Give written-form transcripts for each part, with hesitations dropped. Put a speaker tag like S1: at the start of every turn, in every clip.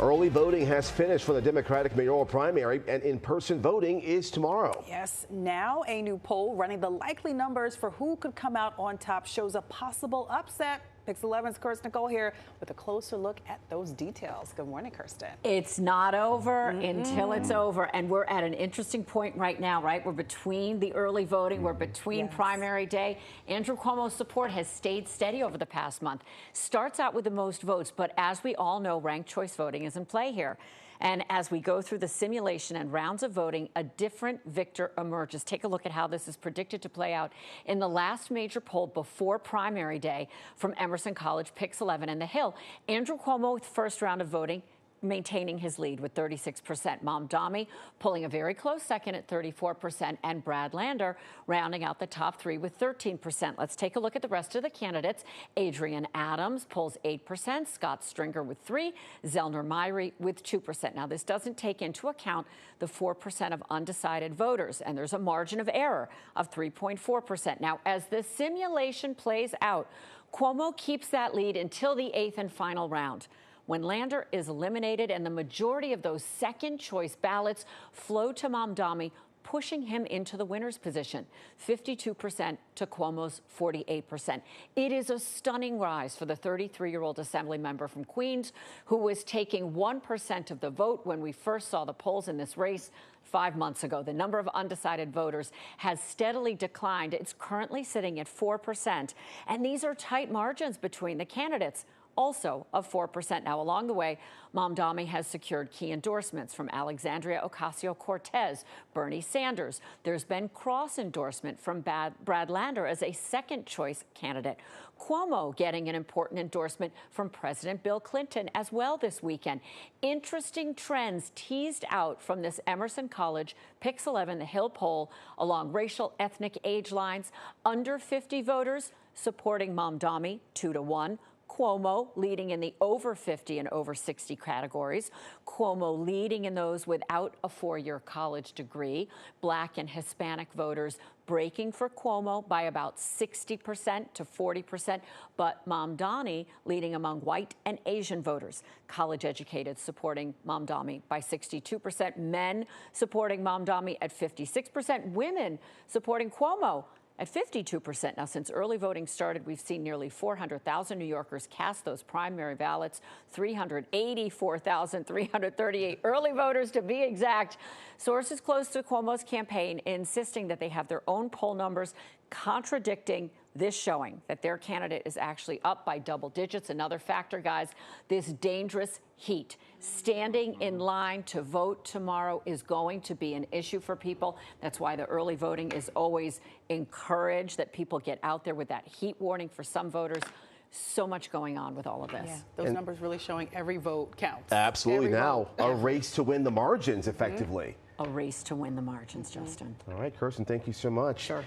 S1: Early voting has finished for the Democratic mayoral primary, and in-person voting is tomorrow.
S2: Yes, now a new poll running the likely numbers for who could come out on top shows a possible upset. Pix 11's Kirsten Nicole here with a closer look at those details. Good morning, Kirsten.
S3: It's not over until it's over, and we're at an interesting point right now, right? We're between the early voting, we're between primary day. Andrew Cuomo's support has stayed steady over the past month. Starts out with the most votes, but as we all know, ranked choice voting is in play here. And as we go through the simulation and rounds of voting, a different victor emerges. Take a look at how this is predicted to play out in the last major poll before primary day from Emerson College, Pix 11 and The Hill. Andrew Cuomo with first round of voting, maintaining his lead with 36%. Mamdani pulling a very close second at 34%, and Brad Lander rounding out the top three with 13%. Let's take a look at the rest of the candidates. Adrian Adams pulls 8%, Scott Stringer with 3%, Zellner Myrie with 2%. Now, this doesn't take into account the 4% of undecided voters, and there's a margin of error of 3.4%. Now, as the simulation plays out, Cuomo keeps that lead until the 8th and final round, when Lander is eliminated and the majority of those second choice ballots flow to Mamdani, pushing him into the winner's position, 52% to Cuomo's 48%. It is a stunning rise for the 33-year-old assembly member from Queens, who was taking 1% of the vote when we first saw the polls in this race 5 months ago. The number of undecided voters has steadily declined. It's currently sitting at 4%, and these are tight margins between the candidates, also of 4%. Now, along the way, Mamdani has secured key endorsements from Alexandria Ocasio-Cortez, Bernie Sanders. There's been cross endorsement from Brad Lander as a second choice candidate. Cuomo getting an important endorsement from President Bill Clinton as well this weekend. Interesting trends teased out from this Emerson College Pix 11 The Hill poll along racial, ethnic, age lines. Under 50 voters supporting Mamdani 2-1. Cuomo leading in the over 50 and over 60 categories. Cuomo leading in those without a 4-year college degree. Black and Hispanic voters breaking for Cuomo by about 60% to 40%, but Mamdani leading among white and Asian voters. College educated supporting Mamdani by 62%. Men supporting Mamdani at 56%. Women supporting Cuomo at 52%. Now, since early voting started, we've seen nearly 400,000 New Yorkers cast those primary ballots, 384,338 early voters to be exact. Sources close to Cuomo's campaign insisting that they have their own poll numbers contradicting this showing that their candidate is actually up by double digits. Another factor, guys, this dangerous heat. Standing in line to vote tomorrow is going to be an issue for people. That's why the early voting is always encouraged, that people get out there with that heat warning for some voters. So much going on with all of this.
S2: Yeah, those numbers really showing every vote counts.
S1: Absolutely. Now, a race to win the margins effectively.
S3: A race to win the margins, Justin.
S1: All right, Kirsten, thank you so much.
S3: Sure.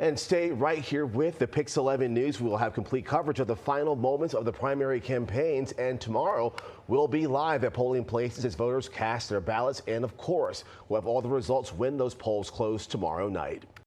S1: And stay right here with the Pix 11 News. We will have complete coverage of the final moments of the primary campaigns. And tomorrow, we'll be live at polling places as voters cast their ballots. And of course, we'll have all the results when those polls close tomorrow night.